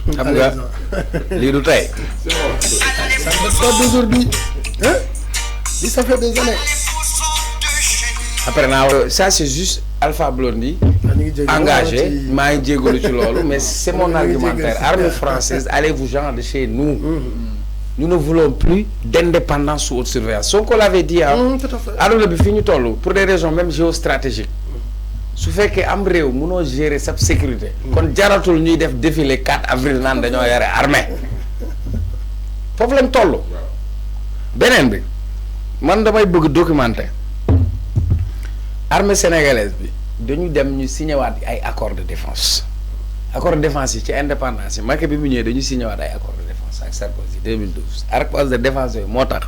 xam nga lii du tey. Ça ne date pas d'aujourd'hui. Hein? Ça fait des années. Après ça c'est juste Alpha Blondy engagé maa ngi jégalu ci loolu mais c'est mon argumentaire. Armée française, allez-vous-en de chez nous. Nous ne voulons plus d'indépendance sous haute surveillance. Sonko l'avait dit àdduna bi fi ñu toll pour des raisons même géostratégiques su fekkee am réew mënoo gérer sa sécurité kon jaratul ñuy def défilé 4 avril naan dañoo yore armée foofu lañ toll. beneen bi man damay bëgg documenter armée sénégalaise bi dañu dem ñu signé waat ay accord de défense yi ci indépendance yi Macky bi mu ñëwee dañu signé waat ay accord de défense ak Sarkozy 2012 accord de défense yooyu moo tax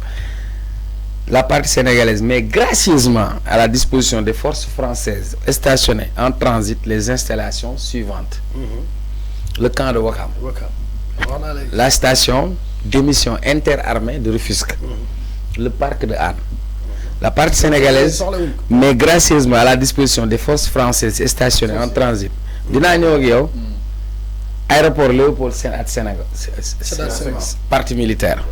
la partie sénégalaise met gracieusement à la disposition des forces françaises stationnées en transit les installations suivantes. Le camp de Ouakam, la station d'émission interarmée de Rufisque, le parc de Hann. La partie sénégalaise met gracieusement à la disposition des forces françaises stationnées en transit. Dinaa ñëw ak yow aéroport Léopold Sédar Senghor partie militaire.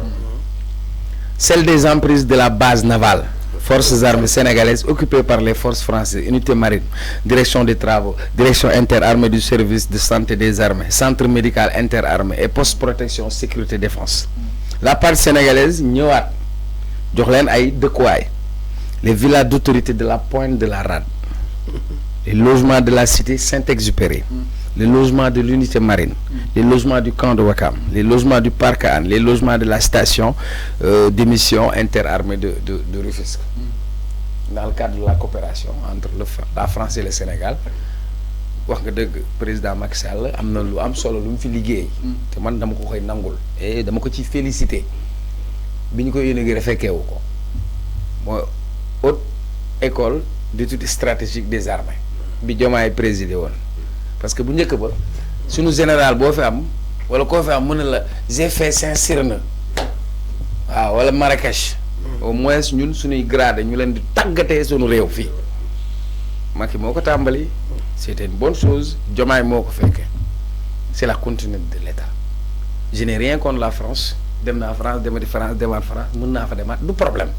Celle des emprises de la base navale, forces armées sénégalaises occupées par les forces françaises, unité marine, direction des travaux, direction interarmée du service de santé des armées, centre médical interarmé et poste protection sécurité défense. La partie sénégalaise ñëwaat jox leen ay dëkkuwaay, les villas d'autorité de la Pointe de la Rade, les logements de la cité Saint-Exupéry, les logements de l'unité marine, les logements du camp de Ouakam, les logements du parc Hann, les logements de la station d'émission interarmée de Rufisque. Dans le cadre de la coopération entre la France et le Sénégal, wax nga dëgg président Macky Sall am na lu am solo lu mu fi liggéey. te man dama ko koy nangul et dama ko ci félicité bi ñu koy inauguré fekkeewu ko mooy haute école d'études stratégiques des armées bi Diomaye présidé woon. Parce que bu njëkk ba suñu général boo fi am wala koo fi am mën na la j'ai fait Saint-Cyr waaw wala Marrakech au moins ñun suñuy grade ñu leen di tàggatee suñu réew fii Macky moo ko tàmbali c'était une bonne chose Diomaye moo ko fekkee c'est la continuité de l'État. Je n'ai rien contre la France dem naa France demati France demaat France mën naa fa demaat du problème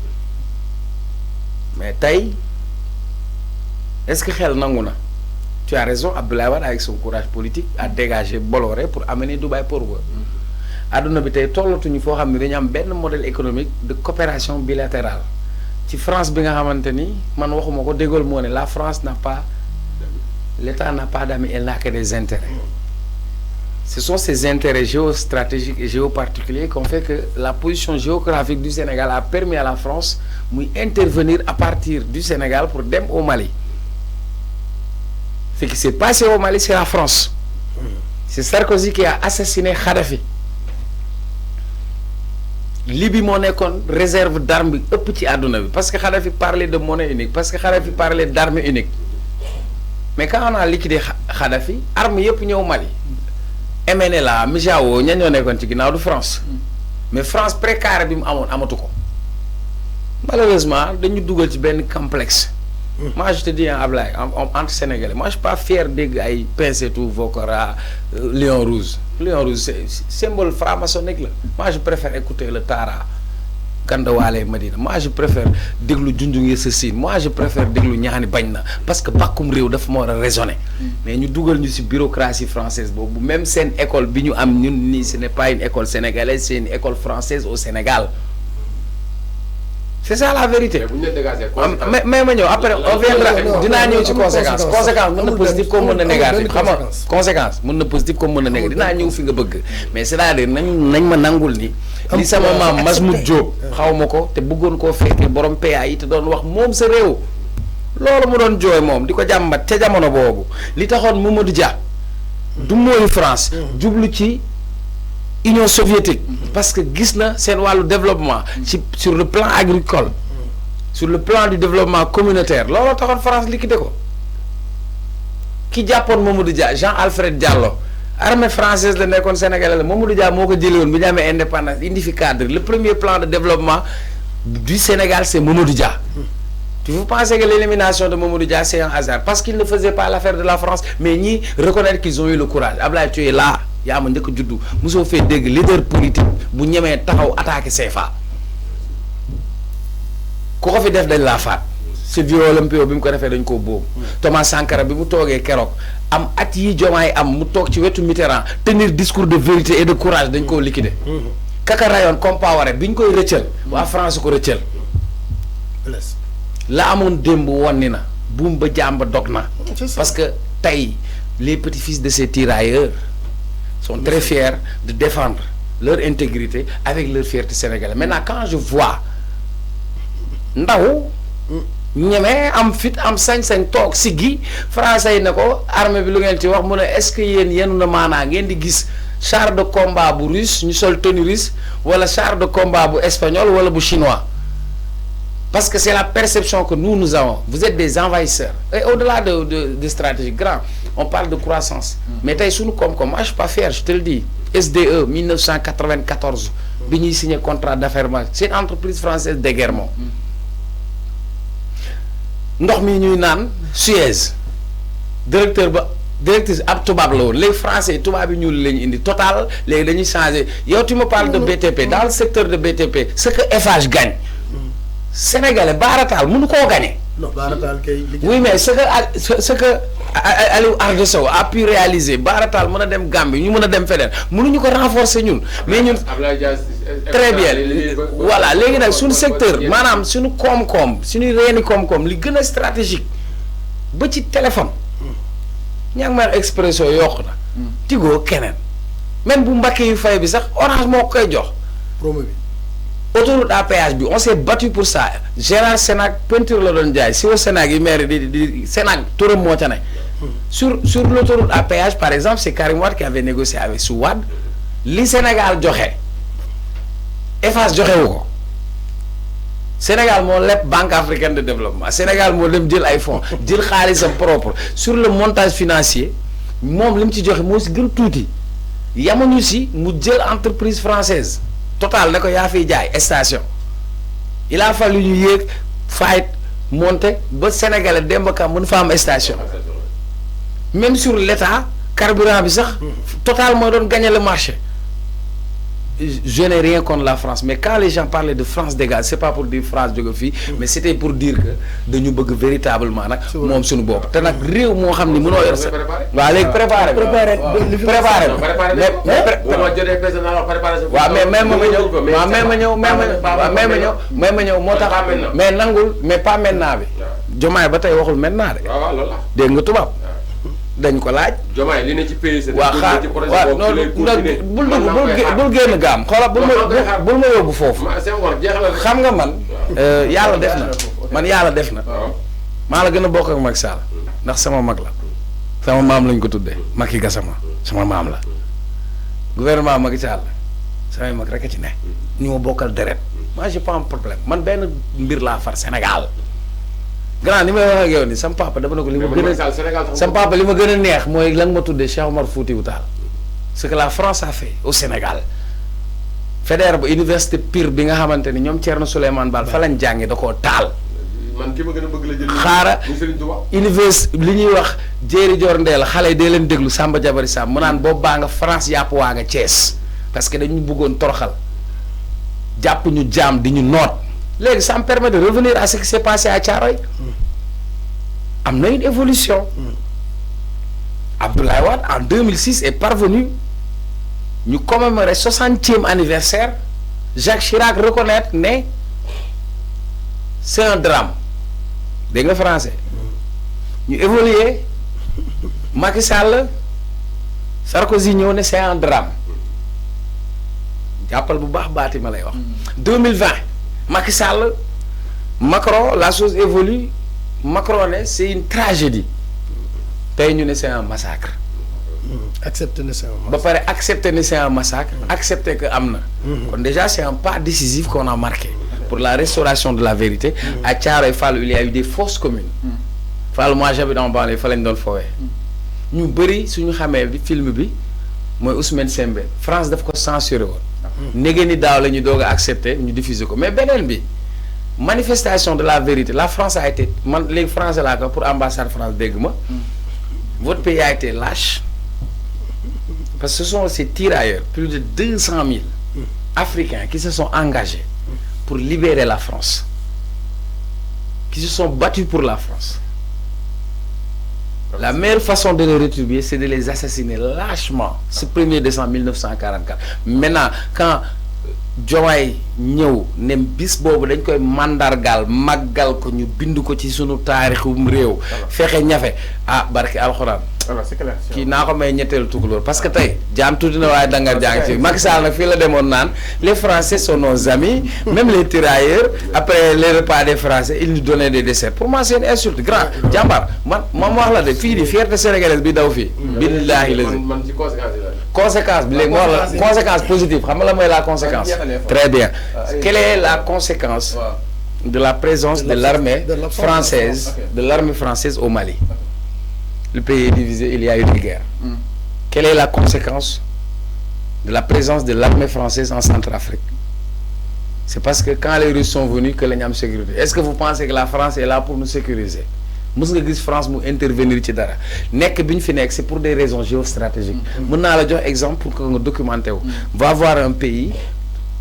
mais tey est-ce que xel nangu na. Tu as raison, Abdoulaye Wade avec son courage politique a dégagé Bolloré pour amener Dubaï pour eux. Aduna bi tey tollatuñu foo xam ne dañu am benn modèle économique de coopération bilatérale ci France bi nga xamante ni man waxuma ko déggool moo ne la France n'a pas l'État n'a pas d'amis, elle n'a que des intérêts. Ce sont ces intérêts géostratégiques et géoparticuliers qui ont fait que la position géographique du Sénégal a permis à la France muy intervenir à partir du Sénégal pour dem au Mali. Ce qui s'est passé au Mali, c'est la France. C'est Sarkozy qui a assassiné Kadhafi. Libye moo nekkoon réserve d'armes bi ëpp ci àdduna bi parce que Kadhafi parlait de monnaie unique parce que Kadhafi parlait d'armes uniques mais quand on a liquidé Kadhafi armes yëpp ñëw Mali. MNLA Mijao ña ñoo nekkoon ci ginnaaw du France mais France précaré bi mu amoon amatu ko malheureusement dañu dugal ci benn complexe. Moi je te dis Ablaye entre Sénégalais moi je suis pas fier dégg ay Pincetou Vokora Lion Rouge c'est symbole franc-maçonnique la moi je préfère écouter le Tara Gandawaale Madina moi je préfère déglu Junjung Sessine moi je préfère déglu ñaani bañ na parce que bàkkum réew dafa ma war a raisonner mais ñu dugal ñu ci bureaucratie française boobu même seen école bi ñu am ñun nii ce n'est pas une école sénégalaise c'est une école française au Sénégal. C'est ça la vérité. mais ma ñëw après on viendra dinaa ñëw ci conséquence mën na positif comme mën na négatif xam nga conséquence mën na positif comme mën na négatif dinaa ñëw fi nga bëgg mais c'est-à-dire nañ ma nangul ni li sama maam Masmoud Diop xaw ma ko te bëggoon koo fekkee borom PA yi te doon wax moom sa réew loolu mu doon jooy moom di ko jàmbat ca jamono boobu li taxoon Mamadou Dia du mooyu France jublu ci Union soviétique parce que gis na seen wàllu développement sur le plan agricole sur le plan du développement communautaire looloo taxoon France liquidé ko ki jàppoon Mamadou Dia Jean-Alfred Diallo armée française la nekkoon sénégalais la Mamadou Dia moo ko jëlee woon bi ñu amee indépendance indi fi cadre le premier plan de développement du Sénégal c'est Mamadou Dia. Vous pensez que l'élimination de Mamadou Dia c'est un hasard parce qu'il ne faisait pas l'affaire de la France mais ñi reconnaître qu'ils ont eu le courage Ablaye tu es là yaa ma njëkk a juddu mosoo fee dégg leader politique bu ñemee taxaw attaqué CFA ku ko fi def dañ laa faat c'est vieux Olympio bi mu ko defee dañ koo boobu Thomas Sankara bi mu toogee keroog am at yi Diomaye am mu toog ci wetu Mitterrand tenir discours de vérité et de courage dañ koo liquider kaka rayoon Compaoré bi ñu koy rëccal waa France ko rëccal la amoon démb wonni na buum ba jàmba dog na parce que tey les petits-fils de ces tirailleurs sont très fiers de défendre leur intégrité avec leur fierté sénégalaise maintenant quand je vois ndaw ñemee am fit am sañ-sañ toog siggi français yi ne ko armée bi lu ngeen ci wax mu ne est-ce que yéen yenu na maanaa ngeen di gis char de combat bu russe ñu sol tenue russe wala char de combat bu espagnol wala bu chinois parce que c'est la perception que nous avons vous êtes des envahisseurs et au-delà de stratégie grand on parle de croissance mais tey suñu koom-koom moi je suis pas fier je te le dis SDE 1994 bi ñuy signé contrat d'affaires c'est une entreprise française d'éguerrement ndox mi ñuy naan Suez directrice ab tubaab la woon les français tubaab yi ñuul la ñu indi total léegi dañuy changer yow tu me parles de BTP dans le secteur de BTP ce que Eiffage gagne sénégalais baarataal mënu koo gagner. non baarataal kay. oui mais ce que Aliou Ardo Sow a pu réaliser baarataal mën a dem Gambie ñu mën a dem feneen mënuñu ko renforcer ñun mais ñun. très bien voilà léegi nag suñu secteur maanaam suñu koom-koom suñu reeni koom-koom li gën a stratégique ba ci téléphone ñaa ngi may Expresso yokk na Tigo keneen même bu Mbacké yu fay bi sax Orange moo koy jox promo bi autoroute à péage bi on s'est battu pour ça Gérard Sénac peinture la doon jaay si au Sénac yi maire di Sénac turam moo ca ne sur l'autoroute à péage par exemple c'est Karim Wade qui avait négocié avec su Wade li Sénégal joxe Eiffage joxewu ko Sénégal moo leb Banque africaine de développement Sénégal moo dem jël ay fonds jël xaalisam propre sur le montage financier moom li mu ci joxe moo si gën tuuti yamuñu si mu jël entreprise française Total ne ko yaa fiy jaay station il a fallu ñu yéeg fayit monter ba Sénégalais Demba Ka mën fa am station même sur l'état carburant bi sax Total moo doon gagner le marché je n'ai rien contre la France mais quand les gens parlaient de France dégage c'est pas pour dire France jóge fii mais c'était pour dire que dañu bëgg véritablement nag moom suñu bopp te nag réew moo xam ni mënoo yor sa waaw léegi préparé waaw mais même ma ñëw moo tax mais nangul mais pas maintenant bi Diomaye ba tey waxul maintenant de dégg nga tubaab dañ ko laaj. Diomaye li ne ci pays. waa xaar waaw non bul génn gaam xoolal bul ma yóbbu foofu. xam nga man. yàlla def na man yàlla def na. maa la gën a bokk ak Macky Sall ndax sama mag la. sama maam lañ ko tuddee Macky Gassama sama maam la. gouvernement Macky Sall samay mag rek a ci ne. ñu ma bokkal deret. moi j'ai pas un problème man benn mbir laa far Sénégal. grand ni may wax ak yow ni sama papa dama ne ko li ma gën a sama papa li ma gën a neex mooy lan ma tuddee Cheikh Omar Foutiyou Tall ce que la France a fait au Sénégal fédère ba université Pire bi nga xamante ni ñoom Thierno Souleymane Baal fa lañ jàngi da koo taal. man ki ma gën a bëgg la jël xaara université li ñuy wax Jéeri Joor Ndeel xale yi dee leen déglu Samba Jabari Samb mu naan boobu baa nga France yàpp waa nga Thiès parce que dañu bëggoon toroxal jàpp ñu jaam di ñu noot. léegi ça me permet de revenir à ce qui s'est passé à Thiaroye am na une évolution Abdoulaye Wade en 2006 est parvenu ñu commémorer 60e anniversaire Jacques Chirac reconnaître ne c'est un drame dégg nga français ñu évoluer Macky Sall Sarkozy ñëw ne c'est un drame jàppal bu baax baati ma lay wax 2020 Macky Sall Macron la chose évolue Macron ne c'est une tragédie tey ñu ne c'est un massacre. accepter ne c'est un massacre ba pare accepter ne c'est un massacre. accepter que am na. kon déjà c'est un pas décisif qu'on a marqué pour la restauration de la vérité. à Thiaroye Fallou il y a eu des fosses communes. Fallou moi j'habite en banlieue fa lañ doon foowee. ñu bëri suñu xamee bi film bi mooy Ousmane Sembène France daf ko censuré woon. négé ni daaw la ñu doog a accepter ñu diffuser ko mais beneen bi manifestation de la vérité la France a été man léegi français laa ko pour ambassade France dégg ma votre pays a été lâche Parce que ce sont ces tirailleurs, plus de 200 000 Africains qui se sont engagés pour libérer la France, qui se sont battus pour la France. La meilleure façon de les rétribuer, c'est de les assassiner lâchement ce 1er décembre 1944. Maintenant, quand Diomaye ñëw ne bis boobu dañ koy mandargal màggal ko ñu bind ko ci sunu taarixum réew fexe ñafe barke alxuraan kii naa ko may ñetteelu tukulóor parce que tey jaam tuuti na waaye dangar jàng ci Macky Sall nag fii la demoon naan les Français sont nos amis même les tirailleurs après les repas des Français ils nous donnaient des desserts pour moi c'est une insulte grand jàmbaar man wax la de fii di fierté sénégalaise bi daw fii billaahi la man ci conséquence bi léegi moo wax la conséquence positive xam nga la mooy la conséquence très bien quelle est la conséquence de la présence de l'armée française au Mali? Le pays est divisé, il y a eu une guerre. Quelle est la conséquence de la présence de l'armée française en Centrafrique? C'est parce que quand les Russes sont venus que l'on a sécurité. Est-ce que vous pensez que la France est là pour nous sécuriser? Mës nga gis France mu intervenir ci dara nekk bi ñu fi nekk c'est pour des raisons géostratégiques. Mën naa la jox exemple pour que nga documenté wu. Va voir un pays,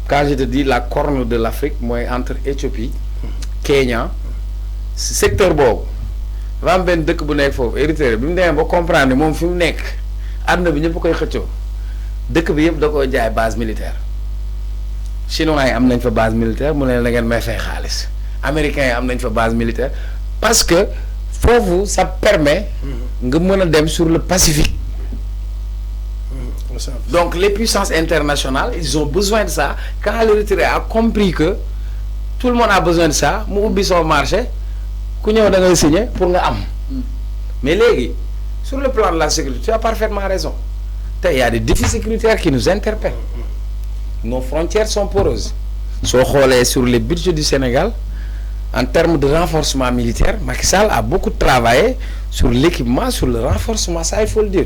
quand je te dis la corne de l'Afrique mooy entre Éthiopie Kenya secteur boobu dafa am benn dëkk bu nekk foofu Érythrée bi mu demee ba comprendre moom fi mu nekk àdduna bi ñëpp koy xëccoo dëkk bi yëpp da koy jaay base militaire chinois yi am nañ fa base militaire mu ne la ngeen may fay xaalis américains yi am nañ fa base militaire parce que foofu ça permet nga mën a dem sur le Pacifique. Donc les puissances internationales ils ont besoin de ça quand l'Érythrée a compris que tout le monde a besoin de ça mu ubbi son marché ku ñëw da ngay signer pour nga am mais léegi sur le plan de la sécurité tu as parfaitement raison tey y a des défis sécuritaires qui nous interpellent nos frontières sont poreuses soo xoolee sur les budgets du Sénégal en termes de renforcement militaire Macky Sall a beaucoup travaillé sur l'équipement sur le renforcement ça il faut le dire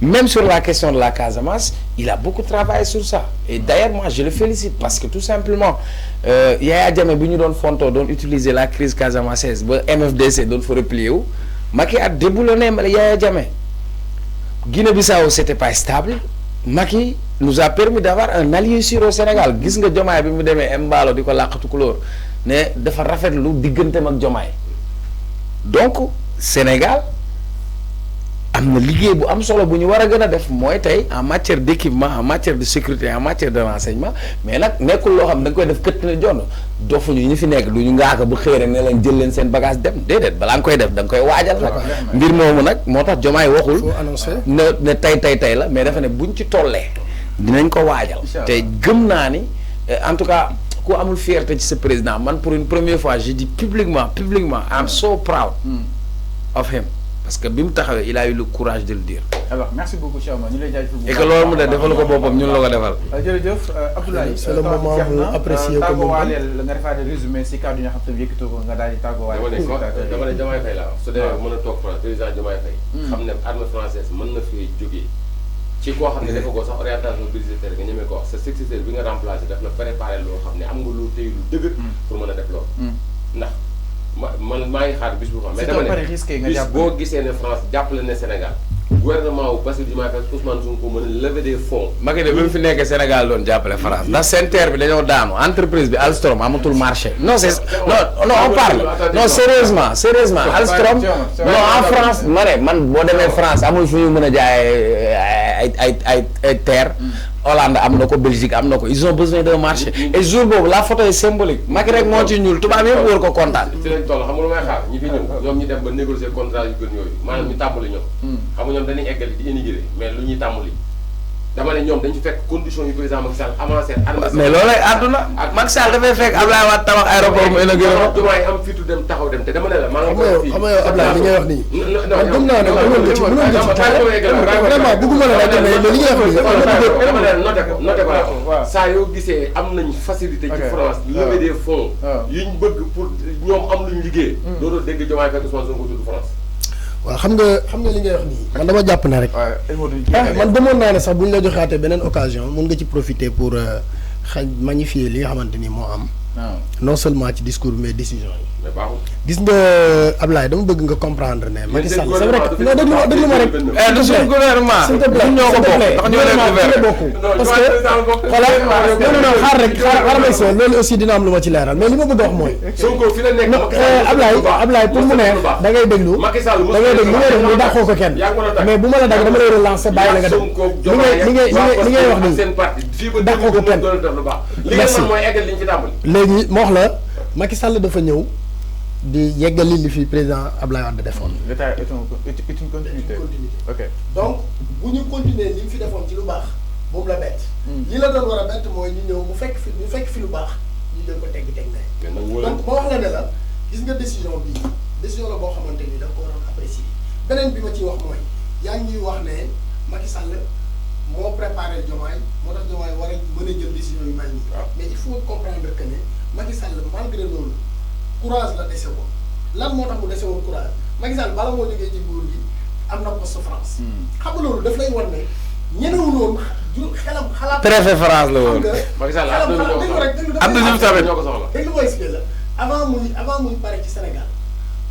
même sur la question de la Casamance il a beaucoup travaillé sur ça et d'ailleurs moi je le félicite parce que tout simplement Yaya Jammeh bi ñu doon fontoo doon utiliser la crise casamançaise ba MFDC doon fa replier wu Macky a déboulonné Yaya Jammeh Guinée-Bissau c'était pas stable Macky nous a permis d'avoir un allié sûr au Sénégal gis nga Diomaye bi mu demee Embalo di ko làqatu couleur ne dafa rafetlu digganteem ak Diomaye donc Sénégal am na liggéey bu am solo bu ñu war a gën a def mooy tey en matière d'équipement en matière de sécurité en matière de renseignement mais nag nekkul loo xam da nga koy def këtt na jonn dofuñu ñu fi nekk du ñu ngaaka bu xëy rek ne leen jël leen seen bagage dem déedéet balaa nga koy def da nga koy waajal nag mbir moomu nag moo tax Diomaye waxul ne tey la mais dafa ne buñ ci tollee dinañ ko waajal te gëm naa ni en tout cas ku amul fierté ci sa président man pour une première fois je dis publiquement I'm so proud of him parce que bi mu taxawee il a eu le courage de le dire. alors merci beaucoup Cheikh Oumar ñu lay jaajëfal bu baax et que loolu mu de defal ko boppam ñun la ko defal. jërëjëf Abdoulaye. c'est le moment mu apprécier ko moom tàggoowaale nga defaat résumé si kàddu yi nga xam te yëkkatoo ko nga daal di tàggoowaale. dama ne Diomaye Faye la su dee mën a toog France président Diomaye Faye. xam ne armée française mën na fi jógee. ci koo xam ne dafa ko sax orientation budgétaire nga ñemee ko wax sa successeur bi nga remplacé daf la préparé loo xam ne am nga lu tey lu dëgër. pour mën a def loolu. ndax man maa ngi xaar bis bu xam mais dama ne bis boo gisee ne France jàppale ne Sénégal gouvernement wu Bassirou Diomaye Faye Ousmane Sonko mën a lever des fonds. Macky de bi mu fi nekkee Sénégal doon jàppale France ndax seen terre bi dañoo daanu entreprise bi Alstom amatul marché non c'est non on parle non sérieusement Alstom non en France ma ne man boo demee France amul fu ñu mën a jaay ay terre Hollande am na ko Belgique am na ko ils ont besoin d'un marché et jour boobu la photo est symbolique Macky rek moo ci ñuul tubaab yëpp wër ko kontaan. ci lañ toll xam nga lu may xaar ñi fi ñëw ñoom ñu dem ba négocier contrat yu gën yooyu maanaam ñu tàmbali ñoom. xam nga ñoom dañuy eggali di inaugurer mais lu ñuy tàmbali dama ne ñoom dañu fi fekk condition yu président Macky Sall avancé. mais loolay àdduna Macky Sall dafay fekk Abdoulaye Wade tabax aéroport mu inauguré ko. Diomaye am fitu dem taxaw dem te dama ne la maa ngi koy fii xam nga yow Abdoulaye li ngay wax nii man gëm naa ne mënoon nga ci vraiment bëgguma la laaj mais li ngay wax nii dama ne noté ko saa yoo gisee am nañ facilité ci France lever des fonds yuñ bëgg pour ñoom am luñ liggéey dootoo dégg Diomaye fekk Ousmane Sonko tudd France. waaw xam nga li ngay wax nii man dama jàpp ne rek man demoon naa ne sax bu ñu la joxaatee beneen occasion mun nga ci profiter pour magnifier li nga xamante ni moo am non seulement ci discours mais décision yi. mais baaxul. gis nga Ablaye dama bëgg nga comprendre ne Macky Sall c'est vrai que non déglu ma rek. du suñu gouvernement. s'il te plaît ñoo ko bokk ndax ñoo leen gouvernement. parce que xoolal non xaar rek xaar loolu aussi dina am lu ma ci leeral mais li ma bëgg a wax mooy. Sonko fi la nekk Ablaye pour mu ne da ngay déglu da ngay déglu li ngay def mu dàqoo ko kenn mais bu ma la dagg dama lay relancer bàyyi la nga dem li ngay wax nii dàqoo ko kenn merci léegi ma wax la Macky Sall dafa ñëw di yeggali li fi président Ablaye Wade defoon. L'État est une continuité. Ok. donc bu ñu continuer li mu fi defoon ci lu baax moom la bett. li la doon war a bett mooy ñu ñëw mu fekk fi lu baax ñu leen ko teg na donc ma wax la ne la gis nga décision bii décision la boo xamante ni da nga ko waroon apprécier beneen bi ma ciy wax mooy yaa ngi ñuy wax ne Macky Sall moo préparé Diomaye moo tax Diomaye war a mën a jël décision yu mel nii. mais il faut comprendre que ne Macky Sall malgré loolu courage la dese woon lan moo tax mu dese woon courage Macky Sall bala moo jógee ci nguur gi am na poste France. xam nga loolu daf lay wan ne ñenewul woon xelam xalaat. préfet France la woon. Macky Sall am na ñu tamit ñoo ko soxla. dégg nga mooy expliqué la avant muy pare ci Sénégal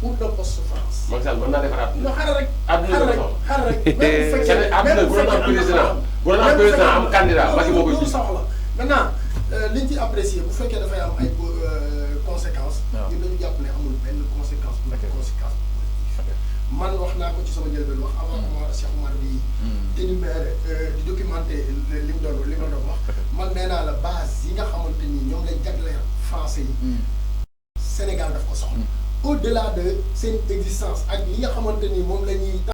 pour le poste France. Macky Sall mën naa defaraat. non xaaral rek. àdduna la soxla xaaral rek même bu fekkee bu doon am président am candidat Macky moo ko ji. soxla maintenant liñ ci apprécié bu fekkee dafay am ay conséquences. ñun dañu jàpp ne amul benn conséquence. conséquence man wax naa ko ci sama njëlbeen wax avant moi Cheikh Oumar di énumérer di documenter li mu doon wax man nee naa la base yi nga xamante ni ñoom lañ jagleel français yi Sénégal daf ko soxla au-delà de seen existence ak li nga xamante ni moom la ñuy